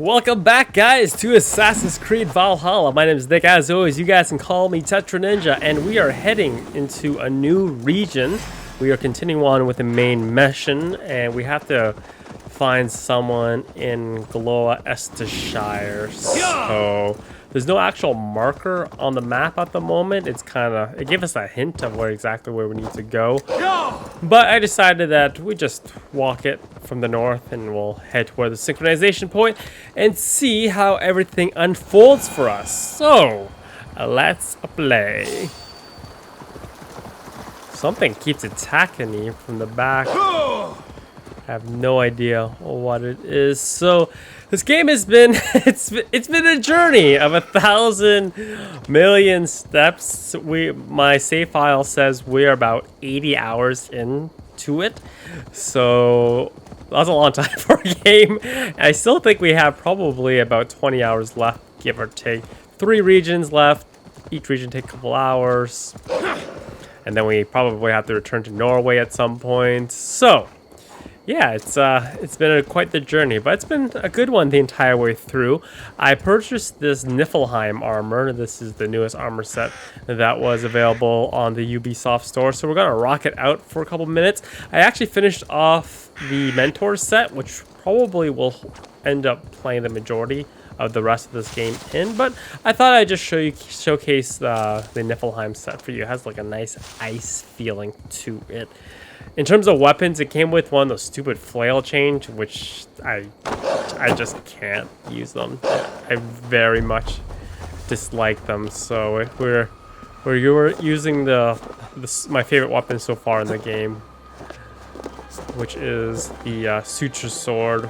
Welcome back, guys, to Assassin's Creed Valhalla. My name is Nick. As always, you guys can call me Tetra Ninja, and we are heading into a new region. We are continuing on with the main mission, and we have to find someone in Glowecestre. So there's no actual marker on the map at the moment. It gave us a hint of exactly where we need to go. But I decided that we just walk it from the north and we'll head toward the synchronization point and see how everything unfolds for us. So, let's play. Something keeps attacking me from the back. I have no idea what it is. So, this game has been it's been a journey of 1,000,000,000 steps. My save file says we're about 80 hours into it. So that's a long time for a game. I still think we have probably about 20 hours left, give or take. 3 regions left. Each region take a couple hours. And then we probably have to return to Norway at some point. So yeah, it's been quite the journey, but it's been a good one the entire way through. I purchased this Niflheim armor. This is the newest armor set that was available on the Ubisoft store, so we're gonna rock it out for a couple minutes. I actually finished off the Mentor set, which probably will end up playing the majority of the rest of this game in, but I thought I'd just showcase the Niflheim set for you. It has like a nice ice feeling to it. In terms of weapons, it came with one of those stupid flail chains, which I just can't use them. I very much dislike them. So if we're using my favorite weapon so far in the game, which is the suture sword.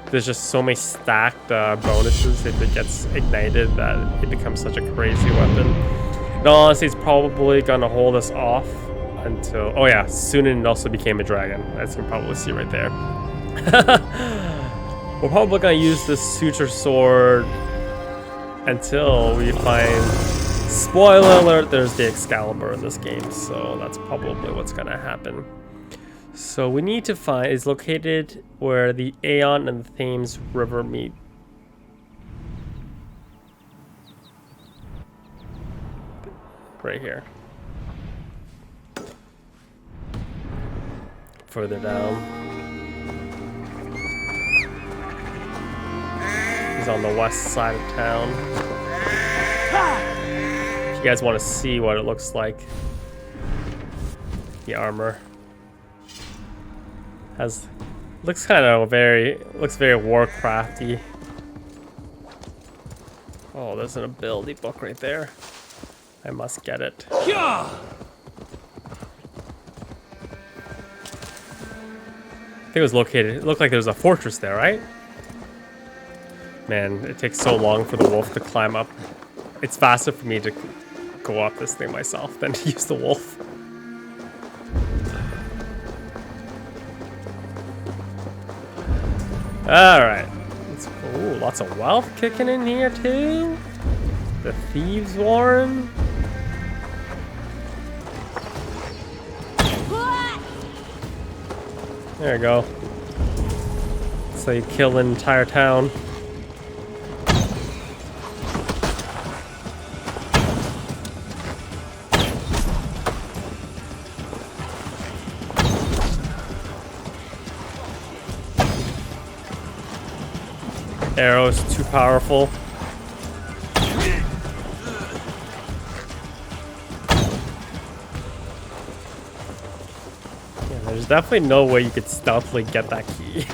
There's just so many stacked bonuses if it gets ignited that it becomes such a crazy weapon. And honestly, it's probably gonna hold us off until, oh yeah, Sunan also became a dragon, as you can probably see right there. We're probably gonna use this suture sword until we find, spoiler alert, there's the Excalibur in this game, so that's probably what's gonna happen. So we need to find, is located where the Aeon and the Thames River meet. Right here. Further down. He's on the west side of town. If you guys want to see what it looks like, the armor looks very Warcrafty. Oh, there's an ability book right there. I must get it. I think it was located. It looked like there was a fortress there, right? Man, it takes so long for the wolf to climb up. It's faster for me to go up this thing myself than to use the wolf. Alright. Ooh, lots of wealth kicking in here too. The Thieves' Warren. There you go. So you kill an entire town. Arrows too powerful. There's definitely no way you could stealthily get that key.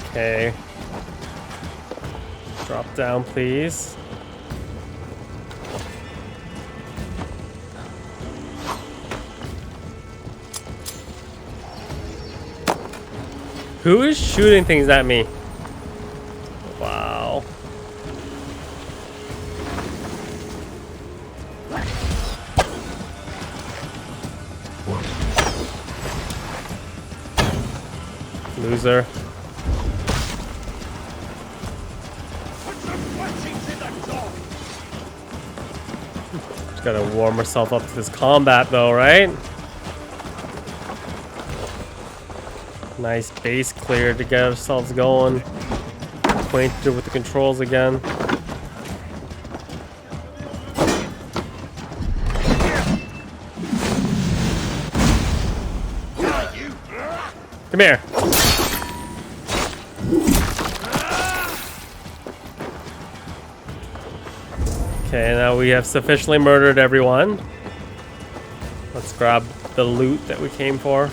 Okay. Drop down, please. Who is shooting things at me? Wow. Loser. Gotta warm ourselves up to this combat though, right? Nice base clear to get ourselves going. Acquainted with the controls again. Come here. Okay, now we have sufficiently murdered everyone. Let's grab the loot that we came for.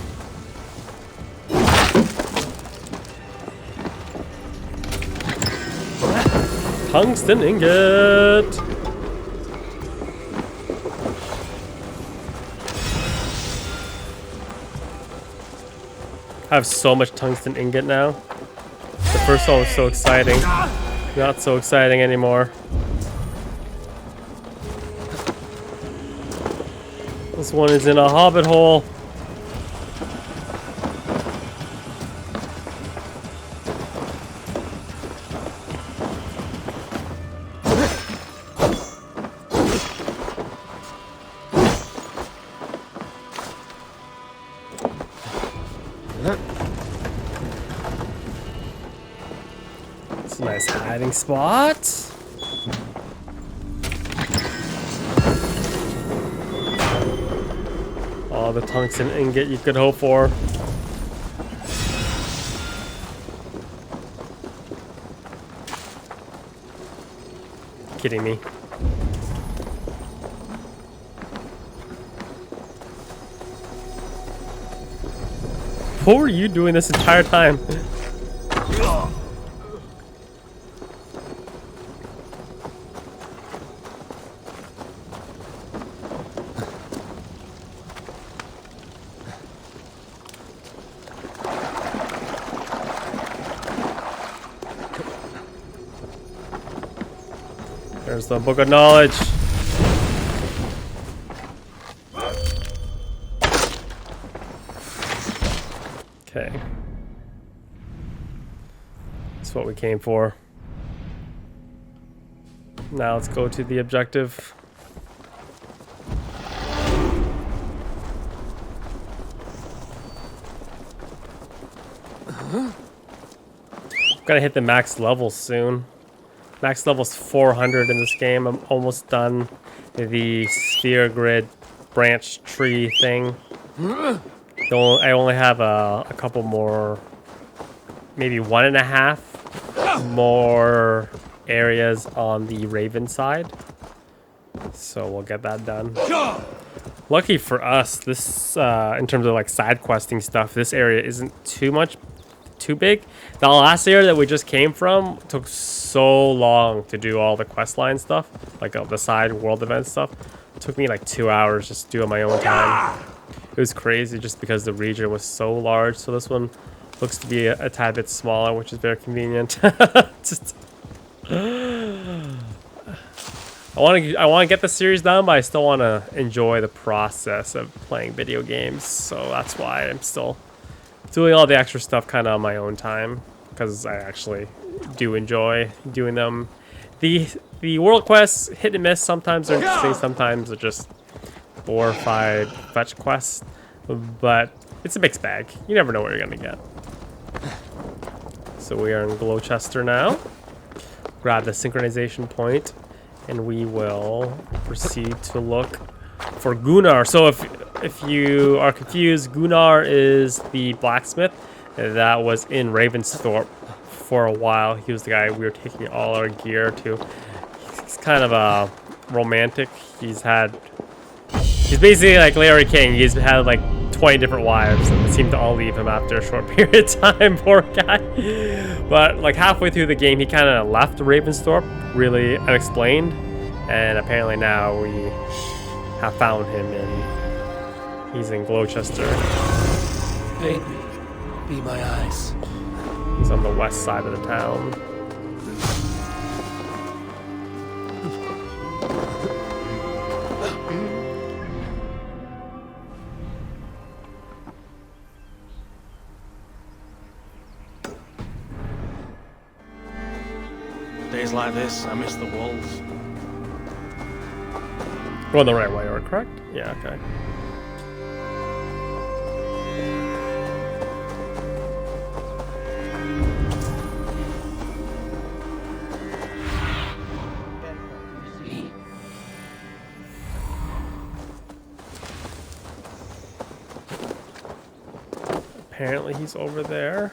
Tungsten ingot! I have so much tungsten ingot now. The first one was so exciting. Not so exciting anymore. This one is in a hobbit hole. It's a nice hiding spot. All the tungsten ingot you could hope for. Kidding me. What were you doing this entire time? There's the book of knowledge. Okay. That's what we came for. Now let's go to the objective. Gotta hit the max level soon. Max level's 400 in this game. I'm almost done the sphere grid branch tree thing. I only have a couple more, maybe 1.5 more areas on the Raven side. So we'll get that done. Lucky for us, this in terms of like side questing stuff, this area isn't too big. The last area that we just came from took so long to do all the questline stuff, like the side world event stuff. It took me like 2 hours just to do it on my own time. It was crazy just because the region was so large. So this one looks to be a tad bit smaller, which is very convenient. Just, I want to get the series done, but I still want to enjoy the process of playing video games. So that's why I'm still doing all the extra stuff kind of on my own time, because I actually do enjoy doing them. The world quests hit and miss. Sometimes they're interesting, sometimes they're just glorified fetch quests, but it's a mixed bag. You never know what you're gonna get. So we are in Glowecestre now. Grab the synchronization point, and we will proceed to look for Gunnar. So if you are confused, Gunnar is the blacksmith that was in Ravensthorpe for a while. He was the guy we were taking all our gear to. He's kind of a romantic. He's basically like Larry King. He's had like 20 different wives, and they seem to all leave him after a short period of time. Poor guy. But like halfway through the game, he kind of left Ravensthorpe, really unexplained, and apparently now we have found him, and he's in Glowecestre. Paint me. Be my eyes. He's on the west side of the town. Days like this, I miss the walls. Going the right way, or correct? Yeah, okay. Apparently he's over there.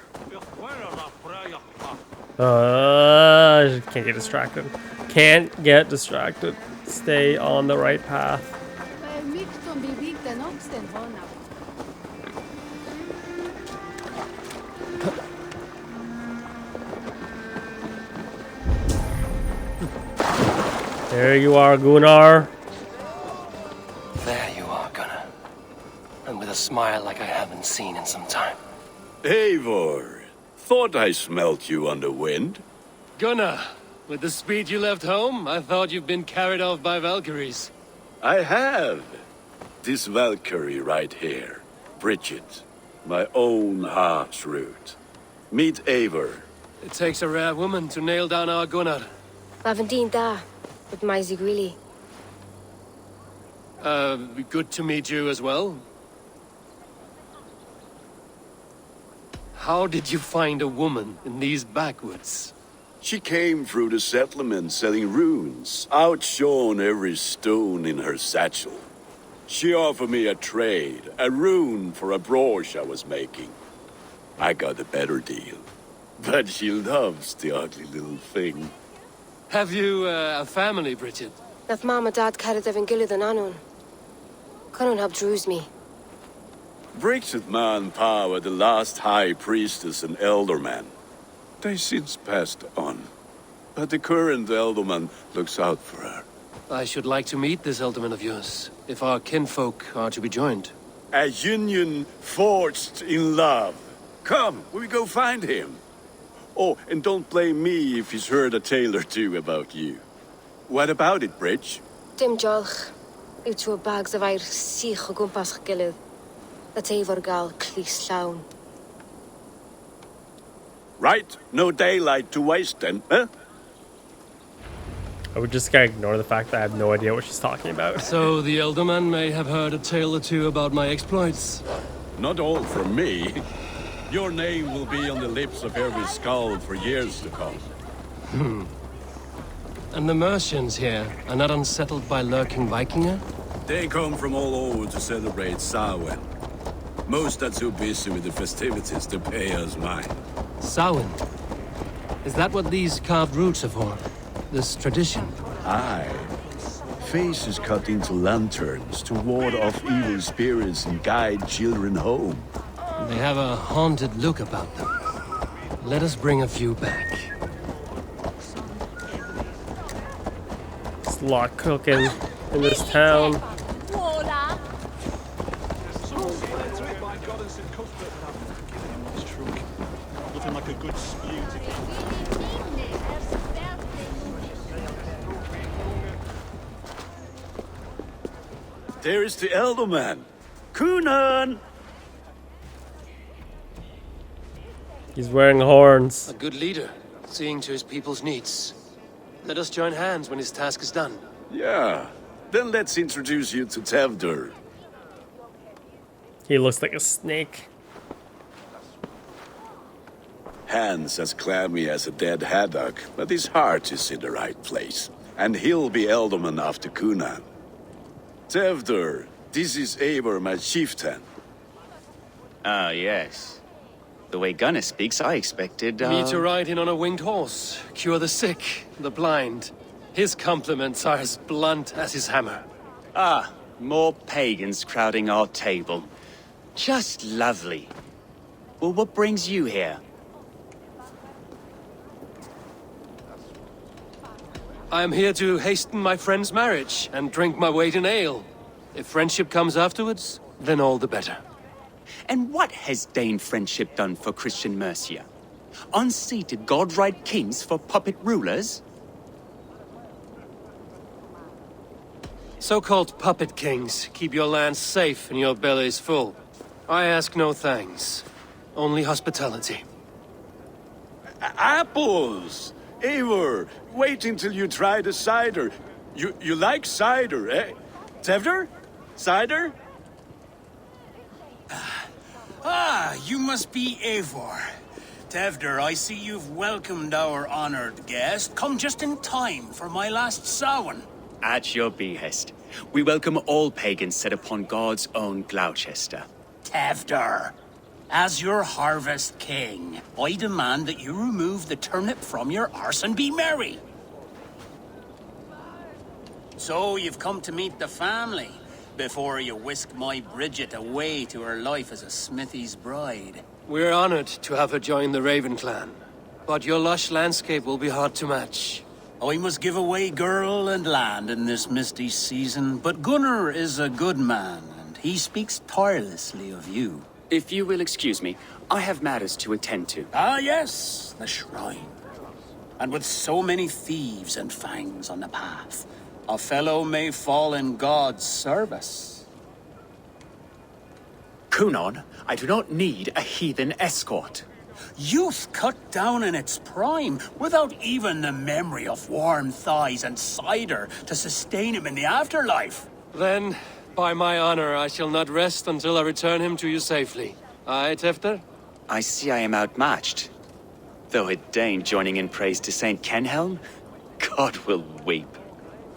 Can't get distracted. Can't get distracted. Stay on the right path. There you are, Gunnar. There you are, Gunnar. And with a smile like I haven't seen in some time. Eivor, thought I smelt you on the wind. Gunnar, with the speed you left home, I thought you'd been carried off by Valkyries. I have. This Valkyrie right here, Bridget, my own heart's root. Meet Eivor. It takes a rare woman to nail down our Gunnar. Lavendine da, with my Zigwili. Good to meet you as well. How did you find a woman in these backwoods? She came through the settlement selling runes, outshone every stone in her satchel. She offered me a trade, a rune for a brooch I was making. I got a better deal. But she loves the ugly little thing. Have you a family, Bridget? Naf mama dad carried evan gilid an anun. Cannon help druise me. Bridget man Pa were the last high priestess and elderman. They since passed on. But the current elderman looks out for her. I should like to meet this elderman of yours, if our kinfolk are to be joined. A union forged in love. Come, we go find him. Oh, and don't blame me if he's heard a tale or two about you. What about it, Bridge? Dim jolch. Ut to bags of air sich o gwmpas gilid. That Eivor gal clis llawn. Right, no daylight to waste then, huh? I would just gotta ignore the fact that I have no idea what she's talking about. So the elderman may have heard a tale or two about my exploits. Not all from me. Your name will be on the lips of every skull for years to come. And the Mercians here are not unsettled by lurking Vikinger? They come from all over to celebrate Samhain. Most are too busy with the festivities to pay us mind. Samhain? Is that what these carved roots are for? This tradition? Aye. Faces cut into lanterns to ward off evil spirits and guide children home. They have a haunted look about them. Let us bring a few back. There's a lot cooking in this town. There is the elderman. Gunnar! He's wearing horns. A good leader, seeing to his people's needs. Let us join hands when his task is done. Yeah. Then let's introduce you to Tewdwr. He looks like a snake. Hands as clammy as a dead haddock, but his heart is in the right place. And he'll be elderman after Gunnar. Tewdwr, this is Eivor, my chieftain. Ah, yes. The way Gunnar speaks, I expected, Me to ride in on a winged horse, cure the sick, the blind. His compliments are as blunt as his hammer. Ah, more pagans crowding our table. Just lovely. Well, what brings you here? I am here to hasten my friend's marriage and drink my weight in ale. If friendship comes afterwards, then all the better. And what has Dane friendship done for Christian Mercia? Unseated godright kings for puppet rulers? So-called puppet kings keep your lands safe and your bellies full. I ask no thanks, only hospitality. Apples! Eivor, wait until you try the cider. You like cider, eh? Tewdwr? Cider? Ah, you must be Eivor. Tewdwr, I see you've welcomed our honored guest. Come just in time for my last Samhain. At your behest. We welcome all pagans set upon God's own Glowecestre. Tewdwr, as your harvest king, I demand that you remove the turnip from your arse and be merry. So you've come to meet the family before you whisk my Bridget away to her life as a smithy's bride. We're honored to have her join the Raven clan, but your lush landscape will be hard to match. I must give away girl and land in this misty season, but Gunnar is a good man, and he speaks tirelessly of you. If you will excuse me, I have matters to attend to. Ah yes, the shrine. And with so many thieves and fangs on the path, a fellow may fall in God's service. Kunon, I do not need a heathen escort. Youth cut down in its prime, without even the memory of warm thighs and cider to sustain him in the afterlife. Then, by my honor, I shall not rest until I return him to you safely. Aye, Tewdwr? I see I am outmatched. Though a Dane joining in praise to Saint Kenhelm, God will weep.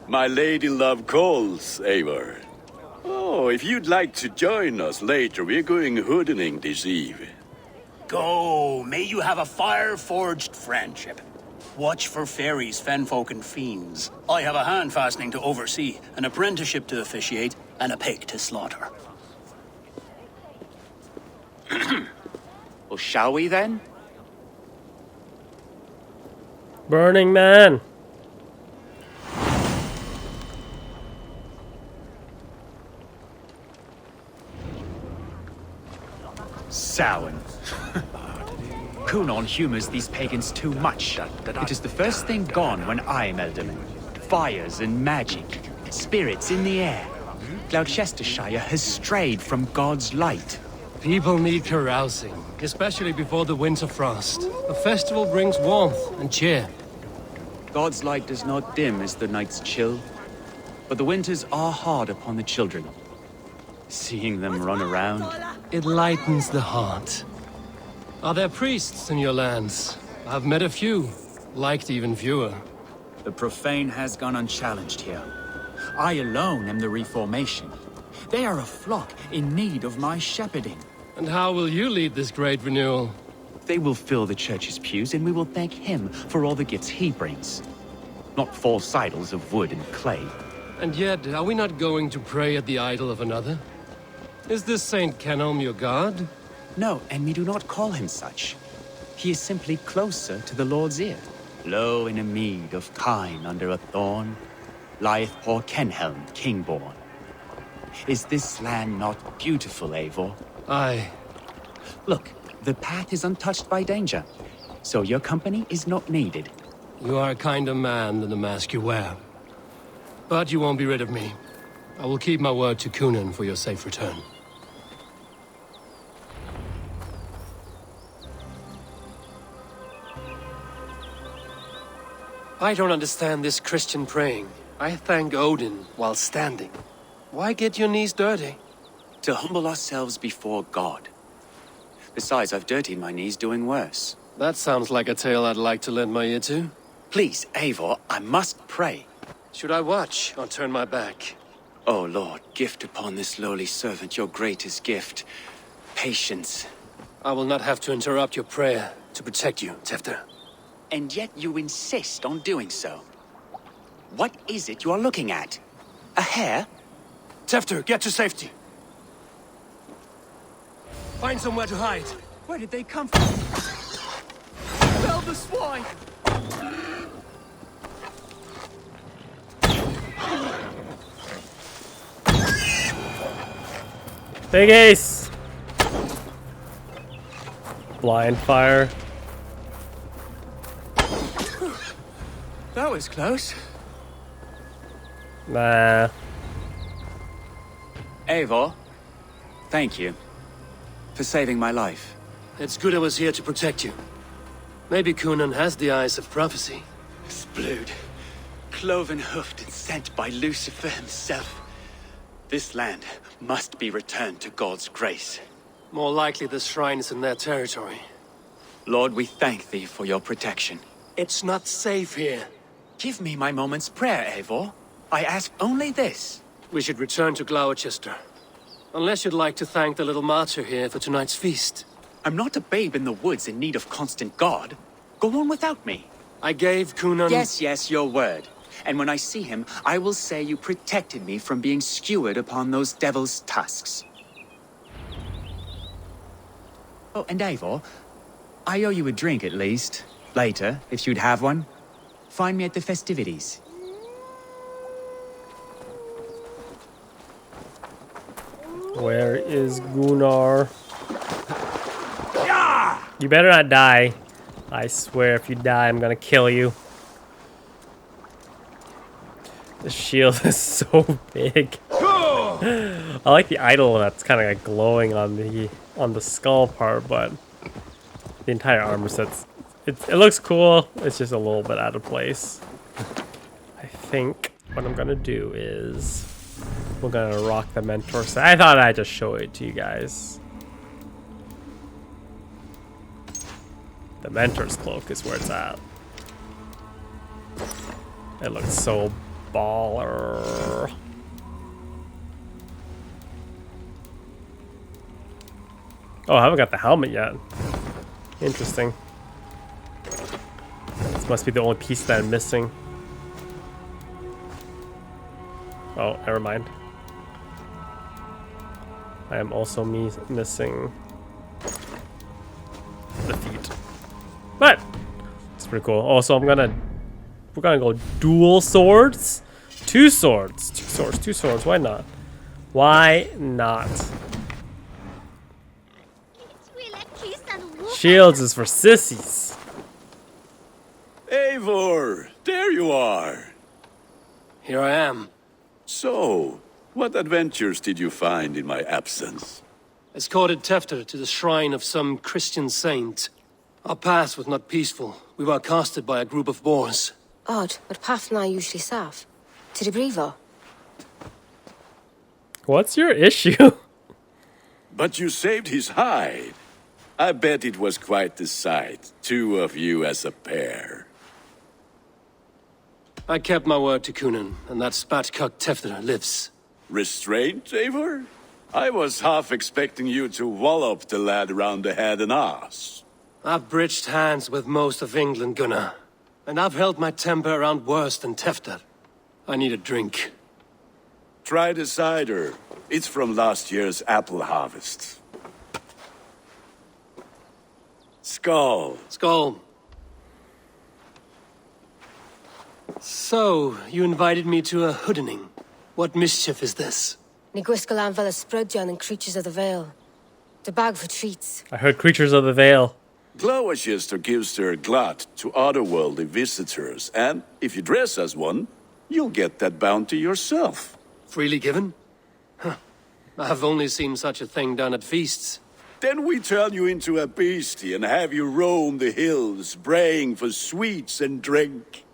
My lady love calls, Eivor. Oh, if you'd like to join us later, we're going hoodening this eve. Go, may you have a fire-forged friendship. Watch for fairies, fenfolk, and fiends. I have a hand fastening to oversee, an apprenticeship to officiate, and a pig to slaughter. Well, shall we then? Burning Man. Samhain. Kunon humors these pagans too much. It is the first thing gone when I am Elderman. Fires and magic, spirits in the air. Gloucestershire has strayed from God's light. People need carousing, especially before the winter frost. A festival brings warmth and cheer. God's light does not dim as the nights chill, but the winters are hard upon the children. Seeing them run around, It lightens the heart. Are there priests in your lands? I've met a few, liked even fewer. The profane has gone unchallenged here. I alone am the reformation. They are a flock in need of my shepherding. And how will you lead this great renewal? they will fill the church's pews, and we will thank him for all the gifts he brings. Not false idols of wood and clay. And yet, are we not going to pray at the idol of another? Is this Saint Kenelm your god? No, and we do not call him such. He is simply closer to the Lord's ear. Lo, in a mead of kine under a thorn, lieth poor Kenhelm, king-born. Is this land not beautiful, Eivor? Aye. Look, the path is untouched by danger, so your company is not needed. You are a kinder man than the mask you wear. But you won't be rid of me. I will keep my word to Kunan for your safe return. I don't understand this Christian praying. I thank Odin while standing. Why get your knees dirty? To humble ourselves before God. Besides, I've dirtied my knees doing worse. That sounds like a tale I'd like to lend my ear to. Please, Eivor, I must pray. Should I watch or turn my back? O Lord, gift upon this lowly servant your greatest gift. Patience. I will not have to interrupt your prayer to protect you, Tewdwr. And yet you insist on doing so. What is it you are looking at? A hare? Tewdwr, get to safety. Find somewhere to hide. Where did they come from? Fell the swine! Big ace! Blind fire. That was close. Nah. Eivor, thank you for saving my life. It's good I was here to protect you. Maybe Kunan has the eyes of prophecy. Splood, cloven-hoofed and sent by Lucifer himself. This land must be returned to God's grace. More likely the shrine is in their territory. Lord, we thank thee for your protection. It's not safe here. Give me my moment's prayer, Eivor. I ask only this. We should return to Glowecestre. Unless you'd like to thank the little martyr here for tonight's feast. I'm not a babe in the woods in need of constant guard. Go on without me. I gave Gunnar... Yes, your word. And when I see him, I will say you protected me from being skewered upon those devil's tusks. Oh, and Eivor, I owe you a drink at least. Later, if you'd have one. Find me at the festivities. Where is Gunnar? You better not die. I swear if you die, I'm gonna kill you. The shield is so big. I like the idol that's kind of like glowing on the skull part, but the entire armor set's it looks cool. It's just a little bit out of place. I think what I'm gonna do is we're gonna rock the mentor set. I thought I'd just show it to you guys. The mentor's cloak is where it's at. It looks so baller. Oh, I haven't got the helmet yet. Interesting. This must be the only piece that I'm missing. Oh, never mind. I am also missing the feet. But it's pretty cool. Oh, so we're gonna go dual swords, two swords. Why not? Why not? Shields is for sissies. Eivor, there you are. Here I am. So, what adventures did you find in my absence? Escorted Tewdwr to the shrine of some Christian saint. Our path was not peaceful. We were accosted by a group of boars. Odd, but path na usually safe. To the Brevo. What's your issue? But you saved his hide. I bet it was quite the sight, two of you as a pair. I kept my word to Gunnar, and that spatcock Tewdwr lives. Restraint, Eivor? I was half expecting you to wallop the lad around the head and ass. I've bridged hands with most of England, Gunnar. And I've held my temper around worse than Tewdwr. I need a drink. Try the cider. It's from last year's apple harvest. Skull. Skull. So, you invited me to a hoodening. What mischief is this? Ni gwisgal an fel ysbrydion and creatures of the Vale. The bag for treats. I heard creatures of the Vale. Glowecestre gives their glut to otherworldly visitors, and if you dress as one, you'll get that bounty yourself. Freely given? Huh. I've only seen such a thing done at feasts. Then we turn you into a beastie and have you roam the hills, braying for sweets and drink.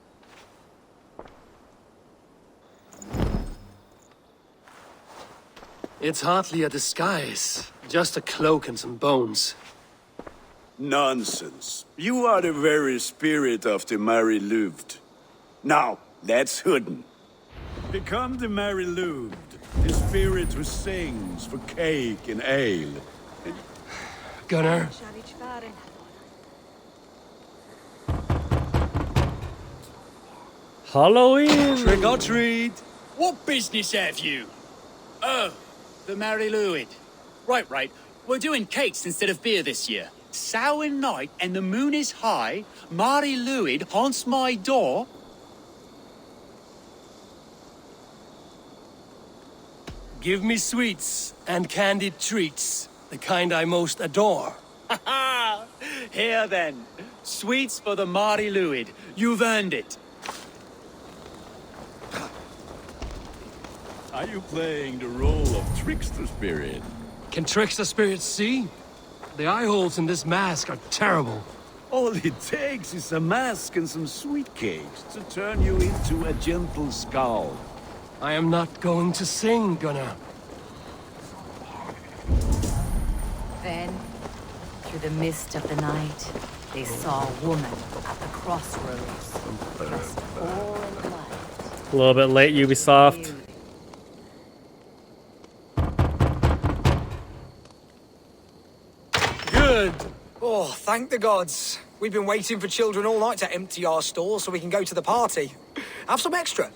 It's hardly a disguise. Just a cloak and some bones. Nonsense. You are the very spirit of the Mari Lwyd. Now, let's hooden. Become the Mari Lwyd, the spirit who sings for cake and ale. Gunnar. Halloween. Trick or treat. What business have you? Oh, the Mari Lwyd. Right. We're doing cakes instead of beer this year. Samhain night and the moon is high. Mari Lwyd haunts my door. Give me sweets and candied treats. The kind I most adore. Ha ha! Here then. Sweets for the Mari Lwyd. You've earned it. Are you playing the role of trickster spirit? Can trickster spirits see? The eye holes in this mask are terrible. All it takes is a mask and some sweet cakes to turn you into a gentle skull. I am not going to sing, Gunnar. Then, through the mist of the night, they saw a woman at the crossroads, dressed all in white. A little bit late, Ubisoft. Good. Oh, thank the gods. We've been waiting for children all night to empty our stores so we can go to the party. Have some extra.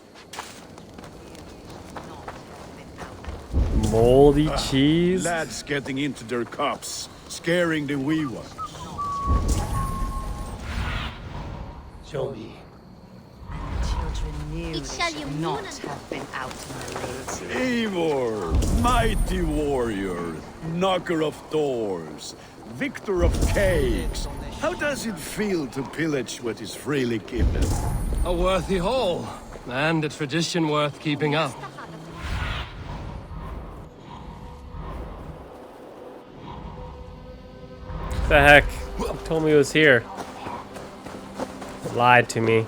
Moldy cheese. Lads getting into their cups, scaring the wee ones. Show me. Children knew they should not have been out in the late. Eivor, mighty warrior, knocker of doors, victor of cakes. How does it feel to pillage what is freely given? A worthy haul, and a tradition worth keeping up. The heck? He told me he was here. He lied to me.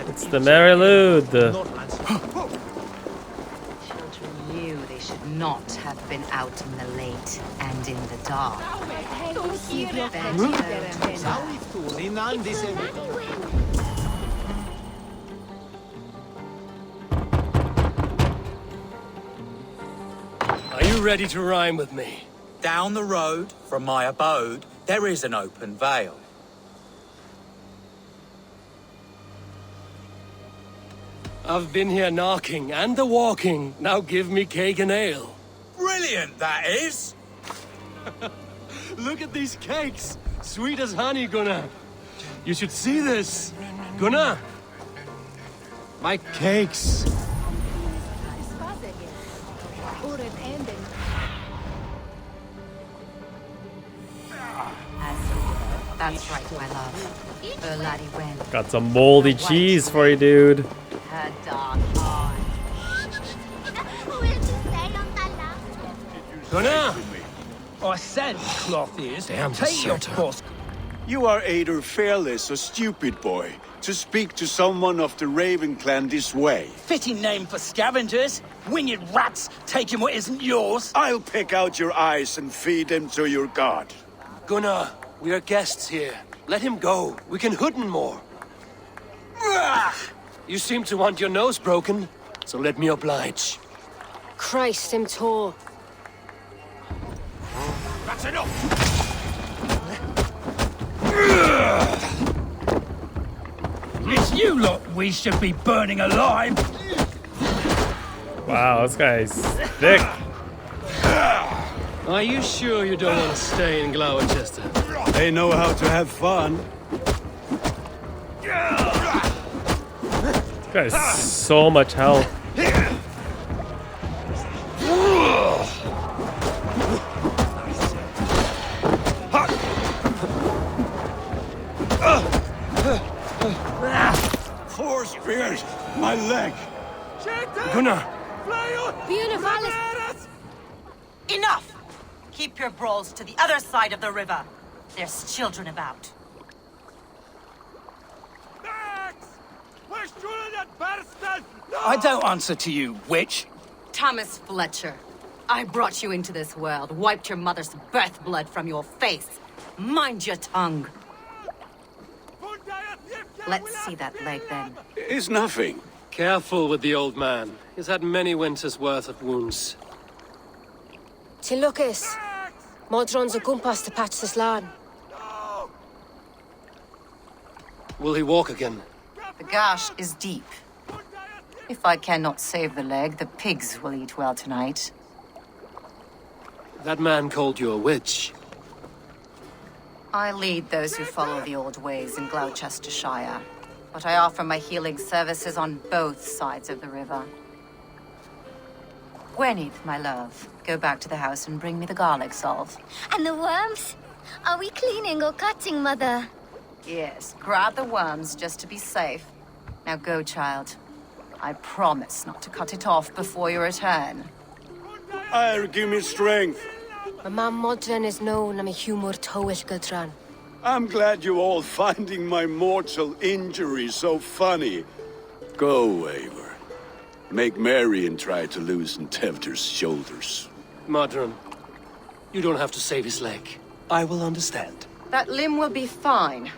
It's the Mari Lwyd. Children knew they should not have been out in the late and in the dark. Are you ready to rhyme with me? Down the road from my abode, there is an open vale. I've been here knocking and the walking. Now give me cake and ale. Brilliant, that is! Look at these cakes. Sweet as honey, Gunnar. You should see this. Gunnar. My cakes. That's right, my love. Laddie Wen. Got some moldy cheese for you, dude. Her dark eyes. Gunnar. I said cloth is. Damn Take your deserter. boss. You are either fearless or stupid, boy, to speak to someone of the Raven clan this way. Fitting name for scavengers. Winged rats taking what isn't yours. I'll pick out your eyes and feed them to your god. Gunnar, we are guests here. Let him go. We can hooden more. You seem to want your nose broken, so let me oblige. Christ, him tall. That's enough! It's you lot we should be burning alive. Wow, this guy's thick. Are you sure you don't want to stay in Glowecestre? They know how to have fun. This guy has so much health. Four spears! My leg! Gunnar! Enough! Keep your brawls to the other side of the river. There's children about. I don't answer to you, witch. Thomas Fletcher, I brought you into this world, wiped your mother's birth blood from your face. Mind your tongue. Let's see that leg then. It's nothing. Careful with the old man. He's had many winters' worth of wounds. Till Lucas. Modron's a gumpas to patch this land. Will he walk again? The gash is deep. If I cannot save the leg, the pigs will eat well tonight. That man called you a witch. I lead those who follow the old ways in Gloucestershire, but I offer my healing services on both sides of the river. Gwyneth, my love, go back to the house and bring me the garlic salve. And the worms? Are we cleaning or cutting, Mother? Yes, grab the worms just to be safe. Now go, child. I promise not to cut it off before your return. Give me strength. My mam Modron is known am a humor towish gudran. I'm glad you all finding my mortal injury so funny. Go, Eivor. Make merry and try to loosen Tewdwr's shoulders. Modron, you don't have to save his leg. I will understand. That limb will be fine,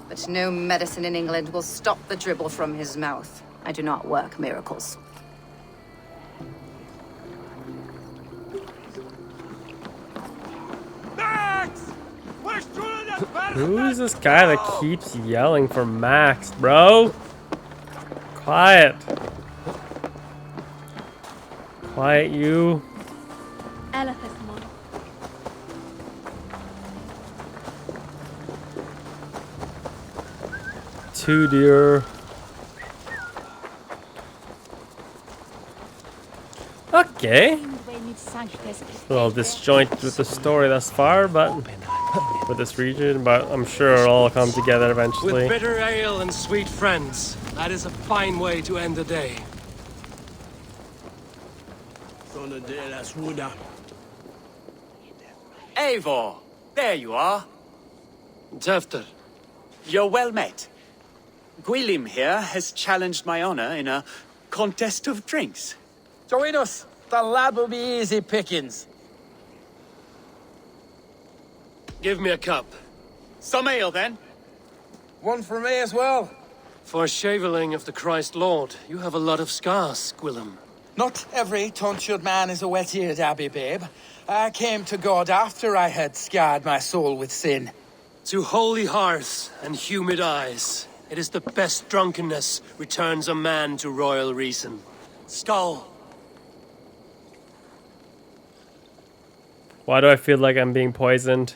but no medicine in England will stop the dribble from his mouth. I do not work miracles. Who is this guy that keeps yelling for Max, bro? Quiet. Quiet, you. Tewdwr. Okay. A little disjointed with the story thus far, but with this region, but I'm sure it'll all come together eventually. With bitter ale and sweet friends, that is a fine way to end the day. Eivor, there you are. Tewdwr. You're well met. Gwilym here has challenged my honor in a contest of drinks. Join us. The lad will be easy pickings. Give me a cup. Some ale, then. One for me as well. For shaveling of the Christ Lord, you have a lot of scars, Gwilym. Not every tonsured man is a wet-eared abbey, babe. I came to God after I had scarred my soul with sin. To holy hearths and humid eyes, it is the best drunkenness returns a man to royal reason. Skull. Why do I feel like I'm being poisoned?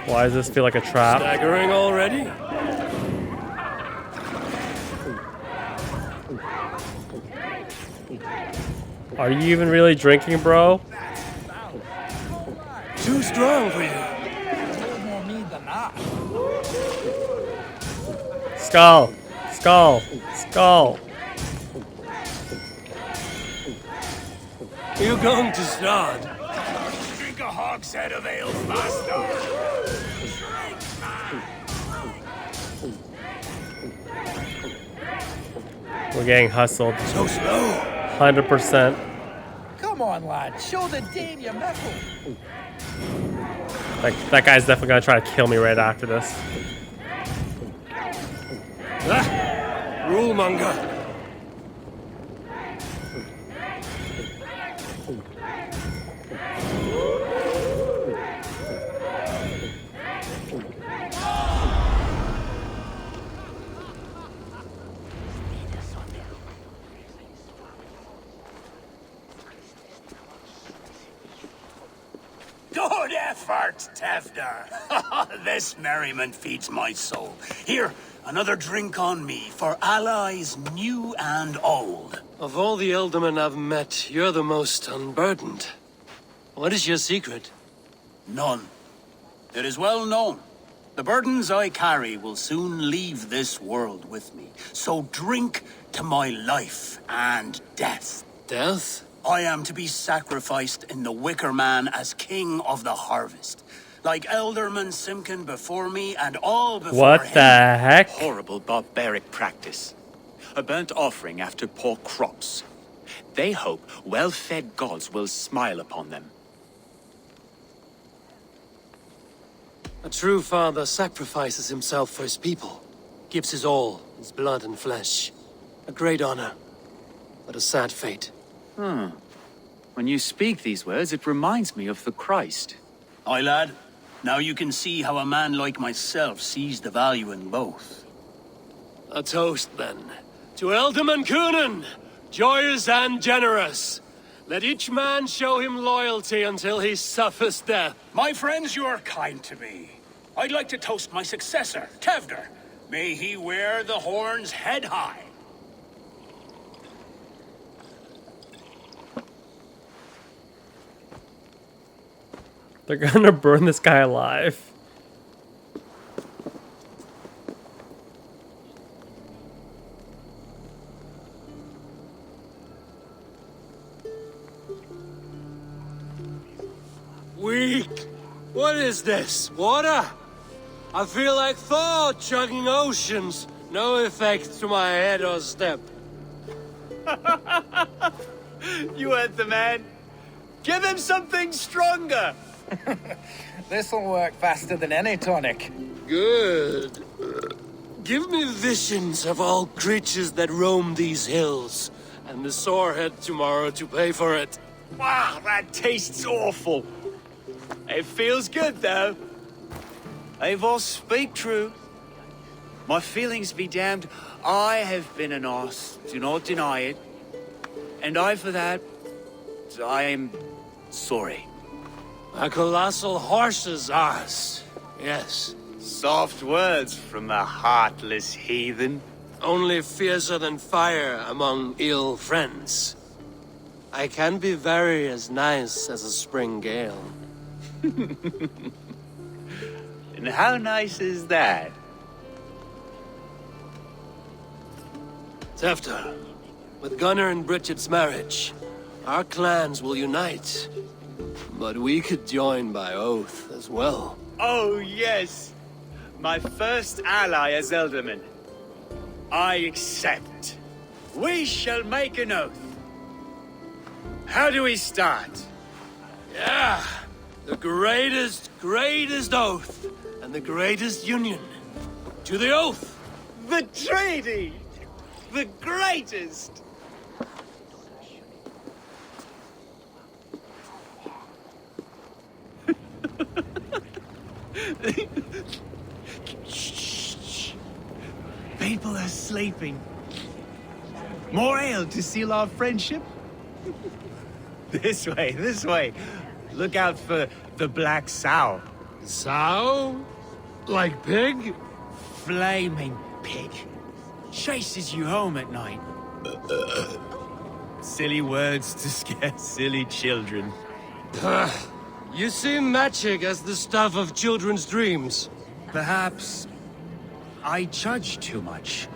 Why does this feel like a trap? Staggering already? Are you even really drinking, bro? Too strong for you. Skull! Skull! Skull! Are you going to start? Drink a hogshead of ale faster. We're getting hustled. So slow. 100%. Come on, lad. Show the dame your mettle. That guy's definitely gonna try to kill me right after this. Rule monger. Good effort, Tewdwr. This merriment feeds my soul. Here, another drink on me for allies new and old. Of all the ealdormen I've met, you're the most unburdened. What is your secret? None. It is well known. The burdens I carry will soon leave this world with me. So drink to my life and death. Death? I am to be sacrificed in the Wicker Man as king of the harvest. Like Elderman Simkin before me and all before What him. the heck? Horrible barbaric practice. A burnt offering after poor crops. They hope well-fed gods will smile upon them. A true father sacrifices himself for his people. Gives his all, his blood and flesh. A great honor, but a sad fate. When you speak these words, it reminds me of the Christ. Aye, lad. Now you can see how a man like myself sees the value in both. A toast, then. To Ealdorman Coonan, joyous and generous. Let each man show him loyalty until he suffers death. My friends, you are kind to me. I'd like to toast my successor, Tewdwr. May he wear the horns head high. They're gonna burn this guy alive. Weak. What is this? Water? I feel like Thor chugging oceans. No effect to my head or step. You heard the man. Give him something stronger. This'll work faster than any tonic. Good. Give me visions of all creatures that roam these hills, and the sorehead tomorrow to pay for it. Wow, that tastes awful. It feels good, though. Eivor, speak true. My feelings be damned. I have been an arse, do not deny it. And I, for that, I am sorry. A colossal horse's arse, yes. Soft words from a heartless heathen. Only fiercer than fire among ill friends. I can be very as nice as a spring gale. And how nice is that? Tewdwr, with Gunnar and Bridget's marriage, our clans will unite. But we could join by oath as well. Oh, yes. My first ally as Elderman. I accept. We shall make an oath. How do we start? Yeah, the greatest oath, and the greatest union. To the oath! The treaty! The greatest! Shh. People are sleeping. More ale to seal our friendship? This way. Look out for the black sow. Sow? Like pig? Flaming pig. Chases you home at night. Silly words to scare silly children. You see magic as the stuff of children's dreams. Perhaps I judge too much.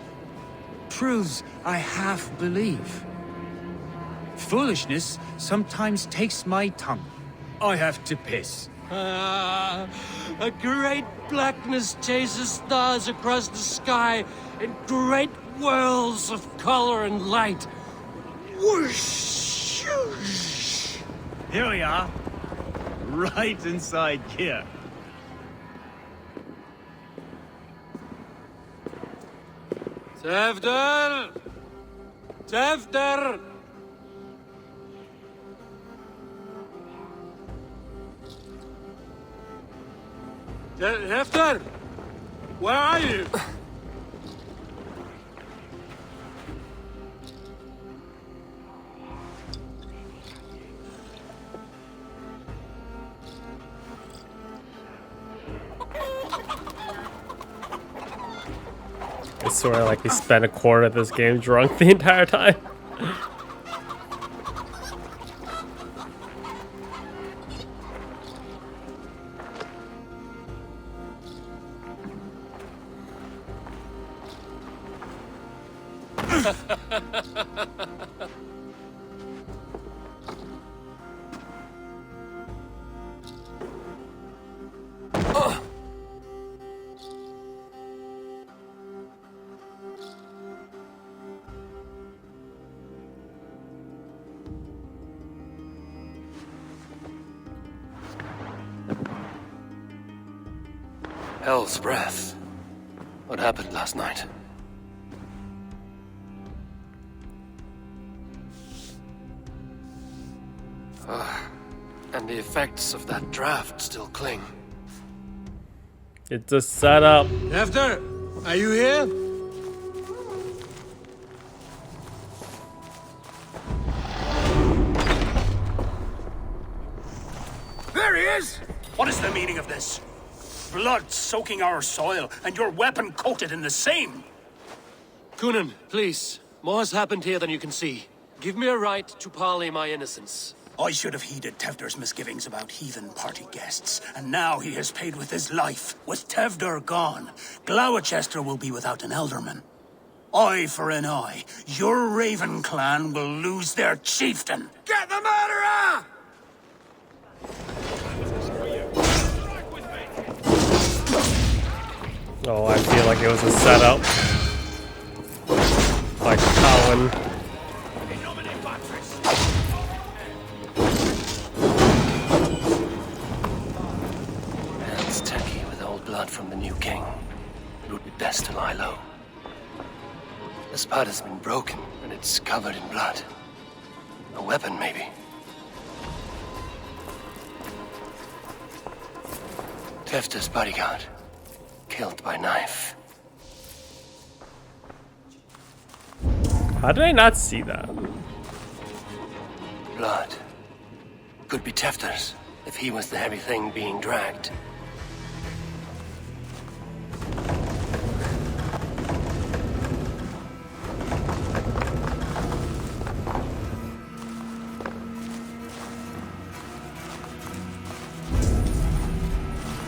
Truths I half believe. Foolishness sometimes takes my tongue. I have to piss. A great blackness chases stars across the sky in great whirls of color and light. Whoosh! Here we are. Right inside here. Tewdwr! Tewdwr! Tewdwr! Where are you? It's sort of like he spent a quarter of this game drunk the entire time. Hell's breath. What happened last night? And the effects of that draft still cling. It's a setup. Tewdwr, are you here? There he is! What is the meaning of this? Blood soaking our soil, and your weapon coated in the same! Gunnar, please. More has happened here than you can see. Give me a right to parley my innocence. I should have heeded Tewdwr's misgivings about heathen party guests, and now he has paid with his life. With Tewdwr gone, Glowecestre will be without an elderman. Eye for an eye, your Raven clan will lose their chieftain. Get the murderer! Oh, I feel like it was a setup. Like Cowan. Hands tacky with old blood from the new king. It would be best to lie low. The spud has been broken, and it's covered in blood. A weapon, maybe. Tewdwr's bodyguard. Killed by knife. How did I not see that? Blood. Could be Tewdwr's, if he was the heavy thing being dragged.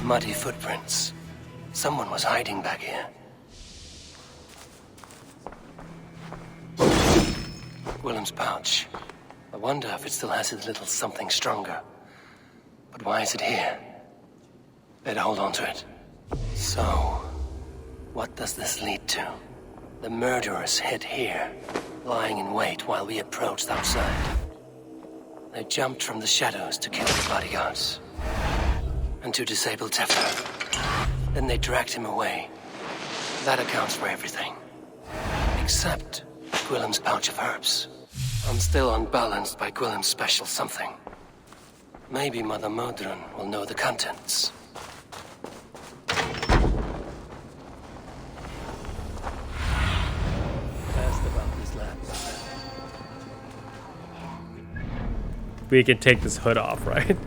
Muddy footprints. Someone was hiding back here. Willem's pouch. I wonder if it still has its little something stronger. But why is it here? Better hold on to it. So, what does this lead to? The murderers hid here, lying in wait while we approached outside. They jumped from the shadows to kill the bodyguards. And to disable Tewdwr. Then they dragged him away. That accounts for everything. Except Gwillem's pouch of herbs. I'm still unbalanced by Gwillem's special something. Maybe Mother Modron will know the contents. Asked about this lad. We can take this hood off, right?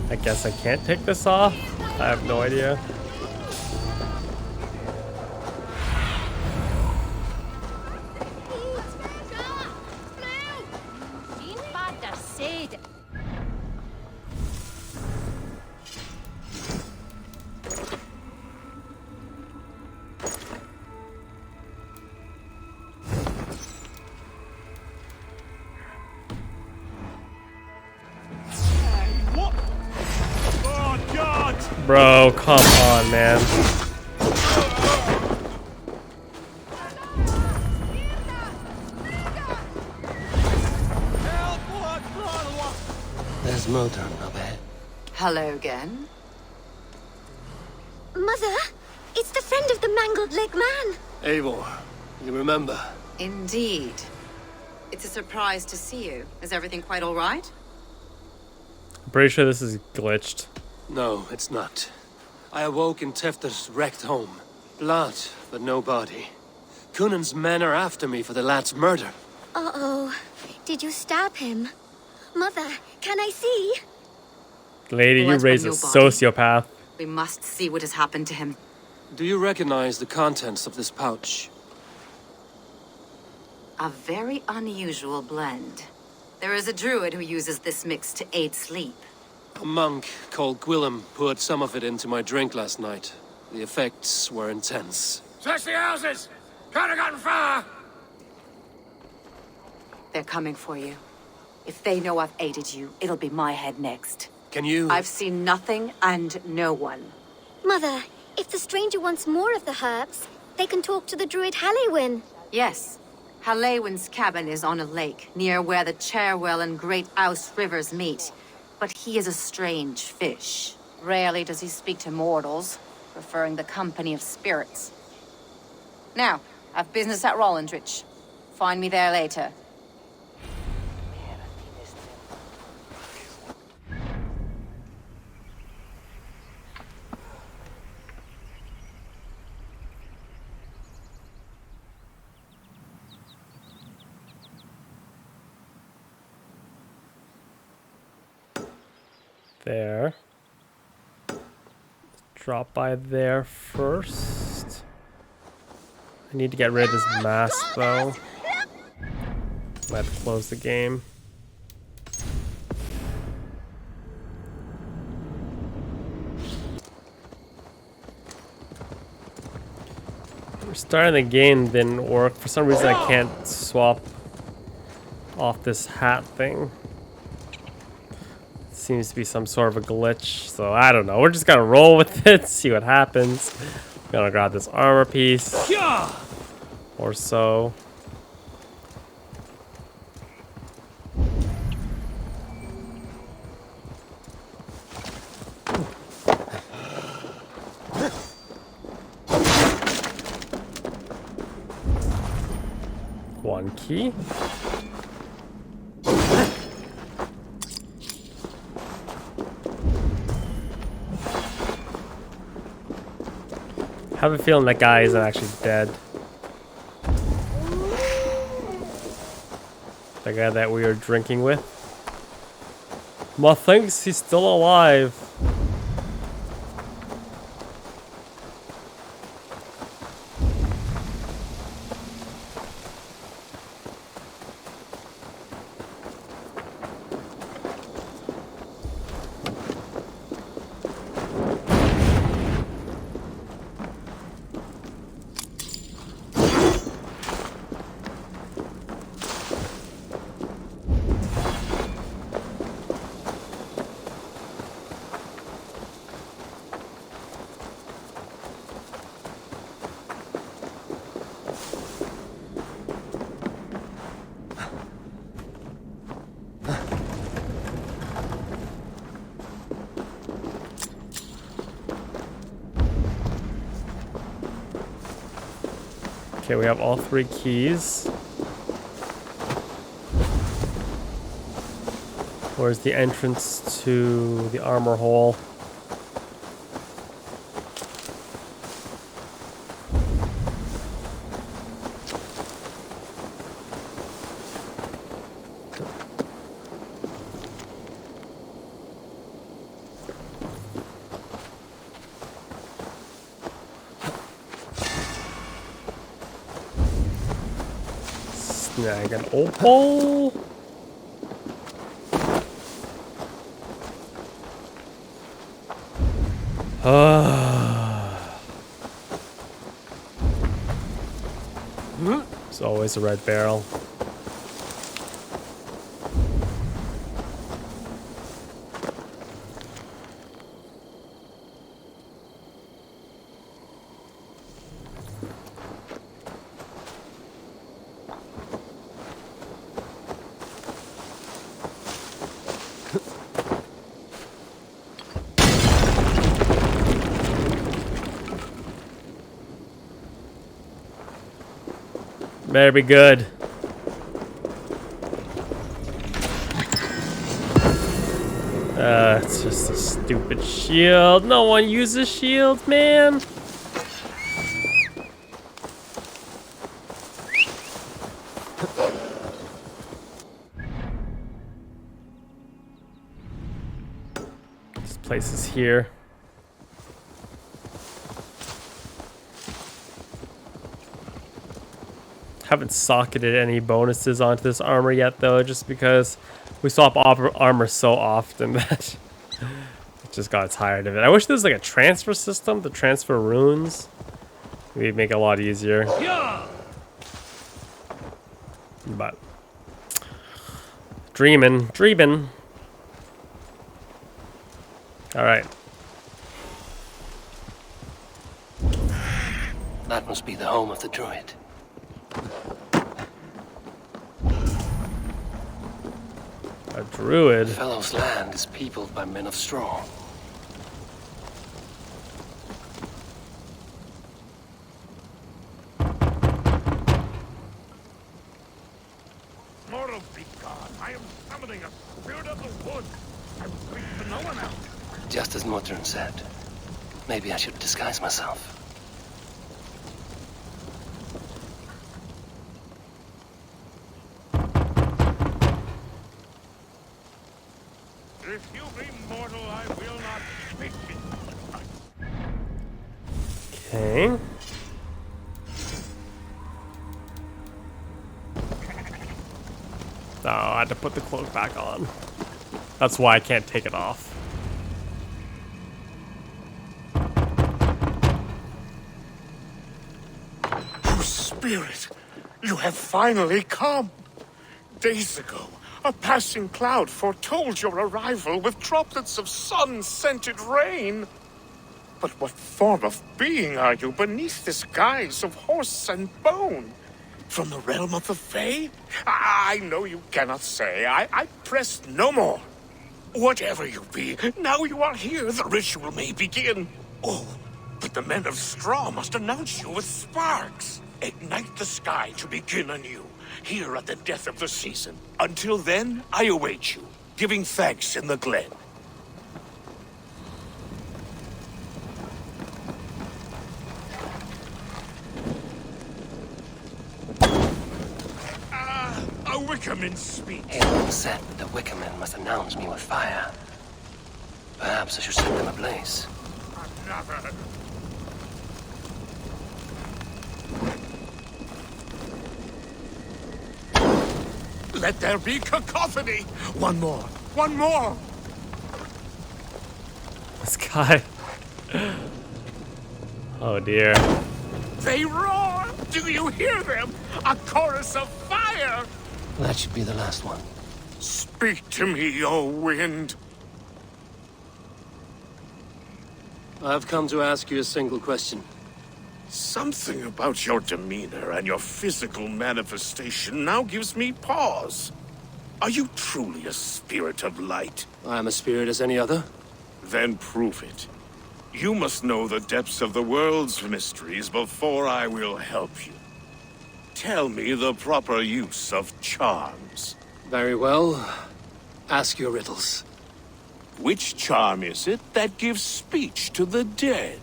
I guess I can't take this off. I have no idea. Bro, come on, man. There's Modron up ahead. Hello again. Mother, it's the friend of the mangled leg man. Eivor, you remember? Indeed. It's a surprise to see you. Is everything quite all right? I'm pretty sure this is glitched. No, it's not. I awoke in Tewdwr's wrecked home. Blood, but no body. Cunan's men are after me for the lad's murder. Uh-oh. Did you stab him? Mother, can I see? Lady, you Blood from raised a your body. sociopath. We must see what has happened to him. Do you recognize the contents of this pouch? A very unusual blend. There is a druid who uses this mix to aid sleep. A monk called Gwillem poured some of it into my drink last night. The effects were intense. Search the houses! Could have gotten far! They're coming for you. If they know I've aided you, it'll be my head next. Can you... I've seen nothing and no one. Mother, if the stranger wants more of the herbs, they can talk to the druid Halewyn. Yes. Halewyn's cabin is on a lake, near where the Cherwell and Great Ouse rivers meet. But he is a strange fish. Rarely does he speak to mortals, preferring the company of spirits. Now, I've business at Rollindrich. Find me there later. There. Drop by there first. I need to get rid of this mask though. I have to close the game. Starting the game didn't work. For some reason I can't swap off this hat thing. Seems to be some sort of a glitch, so I don't know. We're just gonna roll with it, see what happens. Gonna grab this armor piece or so. One key. I have a feeling that guy isn't actually dead. The guy that we were drinking with. Ma thinks he's still alive. Okay, we have all 3 keys. Where's the entrance to the armor hole? Snag an opal. There's always a red barrel. Better be good. It's just a stupid shield. No one uses shields, man. This place is here. Haven't socketed any bonuses onto this armor yet though, just because we swap armor so often that it just got tired of it. I wish there was like a transfer system to transfer runes. Maybe make it a lot easier. But dreaming. All right. That must be the home of the Druid. A Druid? Fellow's land is peopled by men of straw. Mortal be God, I am summoning a spirit of the wood. I will speak to no one else. Just as Modron said. Maybe I should disguise myself. If you be mortal, I will not speak to you. Okay. had to put the cloak back on. That's why I can't take it off. Oh, Spirit, you have finally come. Days ago, a passing cloud foretold your arrival with droplets of sun-scented rain. But what form of being are you beneath this guise of horse and bone? From the realm of the Fae? I know you cannot say. I press no more. Whatever you be, now you are here, the ritual may begin. Oh, but the men of straw must announce you with sparks. Ignite the sky to begin anew, here at the death of the season. Until then, I await you, giving thanks in the glen. A Wickerman's speech. Eivor said that the Wickermen must announce me with fire. Perhaps I should set them ablaze. Another. Let there be cacophony! One more! One more! This guy. Oh dear. They roar! Do you hear them? A chorus of fire! That should be the last one. Speak to me, O wind. I've come to ask you a single question. Something about your demeanor and your physical manifestation now gives me pause. Are you truly a spirit of light? I am a spirit as any other. Then prove it. You must know the depths of the world's mysteries before I will help you. Tell me the proper use of charms. Very well. Ask your riddles. Which charm is it that gives speech to the dead?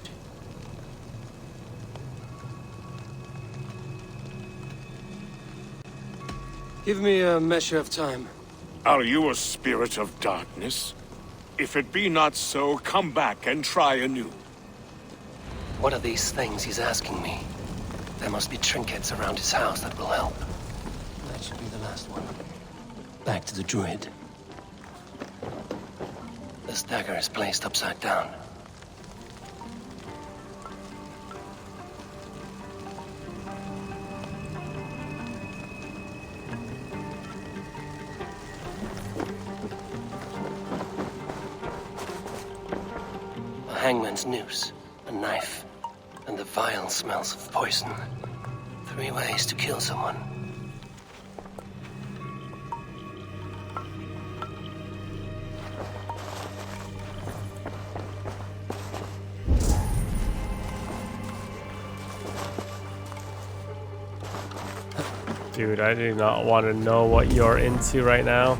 Give me a measure of time. Are you a spirit of darkness? If it be not so, come back and try anew. What are these things he's asking me? There must be trinkets around his house that will help. That should be the last one. Back to the Druid. This dagger is placed upside down. A hangman's noose, a knife, and the vile smells of poison. 3 ways to kill someone. Dude, I do not want to know what you're into right now.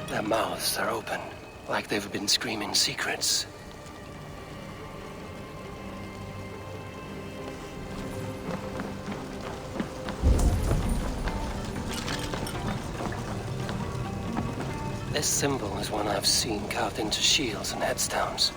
Their mouths are open, like they've been screaming secrets. This symbol is one I've seen carved into shields and headstones.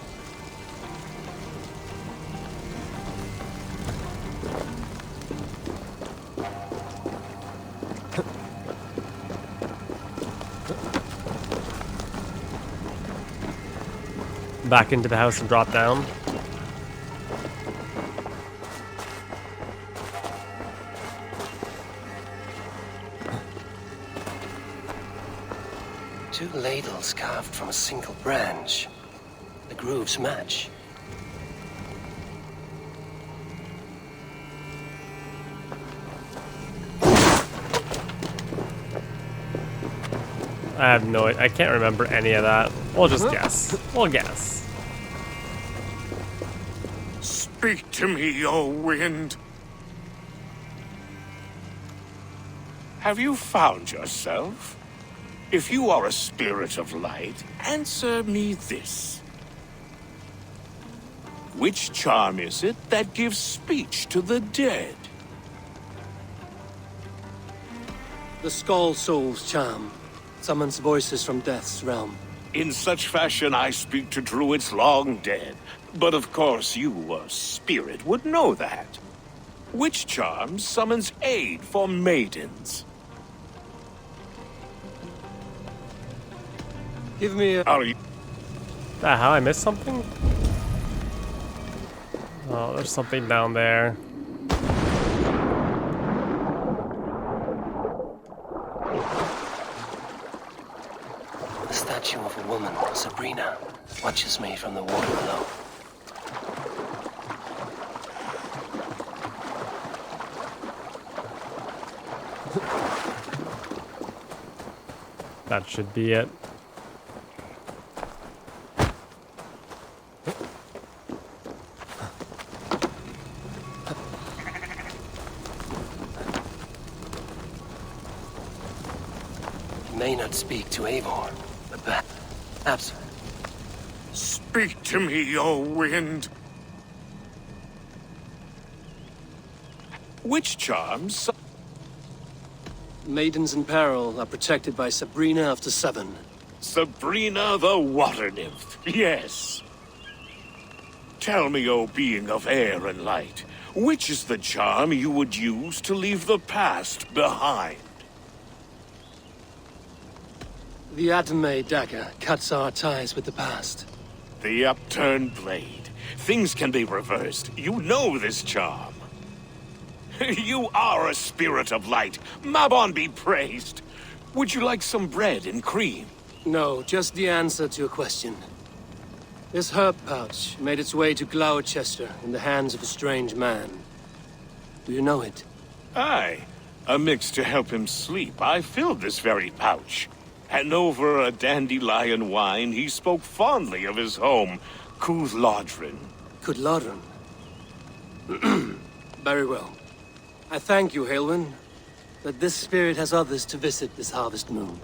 Back into the house and drop down. Two ladles carved from a single branch. The grooves match. I have no, I can't remember any of that. We'll just guess. We'll guess. Speak to me, O wind. Have you found yourself? If you are a spirit of light, answer me this. Which charm is it that gives speech to the dead? The Skull Soul's charm summons voices from Death's realm. In such fashion I speak to druids long dead. But of course you, a spirit, would know that. Which charm summons aid for maidens? Give me a... Are you... The hell, I missed something? Oh, there's something down there. The statue of a woman, Sabrina, watches me from the water below. That should be it. May not speak to Eivor, but perhaps... Speak to me, O wind. Which charms? Maidens in peril are protected by Sabrina after 7. Sabrina the water nymph, yes. Tell me, O being of air and light, which is the charm you would use to leave the past behind? The Adame dagger cuts our ties with the past. The upturned blade. Things can be reversed. You know this charm. You are a spirit of light. Mabon be praised. Would you like some bread and cream? No, just the answer to a question. This herb pouch made its way to Glowecestre in the hands of a strange man. Do you know it? Aye. Amidst to help him sleep, I filled this very pouch. And over a dandelion wine, he spoke fondly of his home, Cwthlodrin. Cwthlodrin? Very well. I thank you, Haelwyn, that this spirit has others to visit this harvest moon.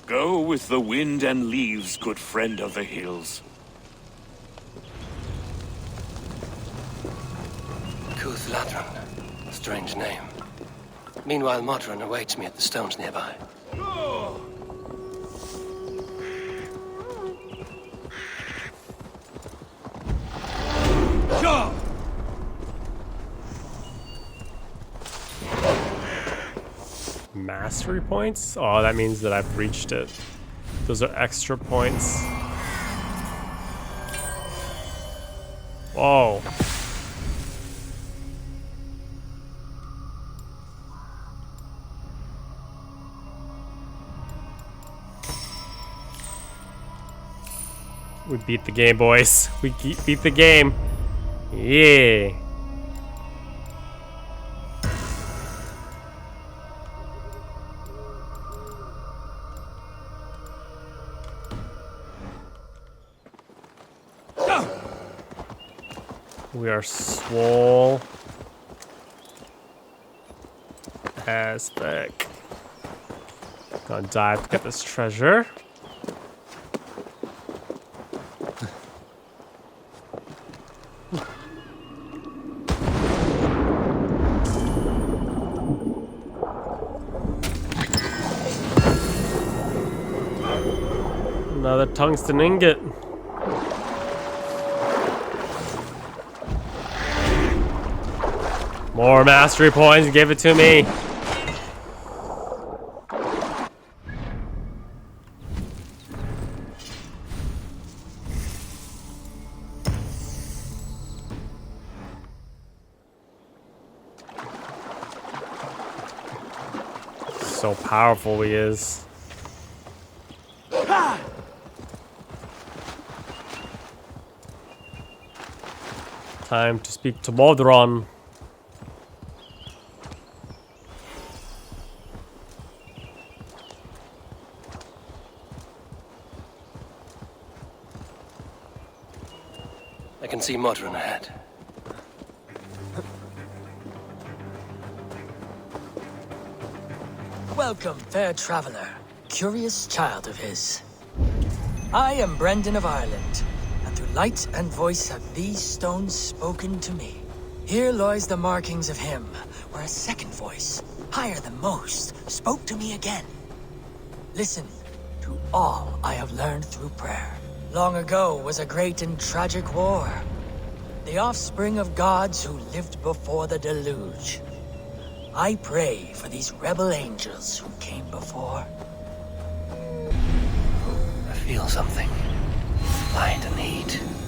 Go with the wind and leaves, good friend of the hills. Cwthlodrin. Strange name. Meanwhile, Modron awaits me at the stones nearby. Mastery points? Oh, that means that I've reached it. Those are extra points. Whoa. We beat the game, boys. We beat the game. Yeah. We are swole as thick. Gonna dive to get this treasure. Another tungsten ingot. More mastery points, give it to me. So powerful he is. Time to speak to Modron. I can see Modron ahead. Welcome, fair traveler, curious child of his. I am Brendan of Ireland, and through light and voice have these stones spoken to me. Here lies the markings of him, where a second voice, higher than most, spoke to me again. Listen to to all I have learned through prayer. Long ago was a great and tragic war. The offspring of gods who lived before the deluge. I pray for these rebel angels who came before. I feel something. Light and heat.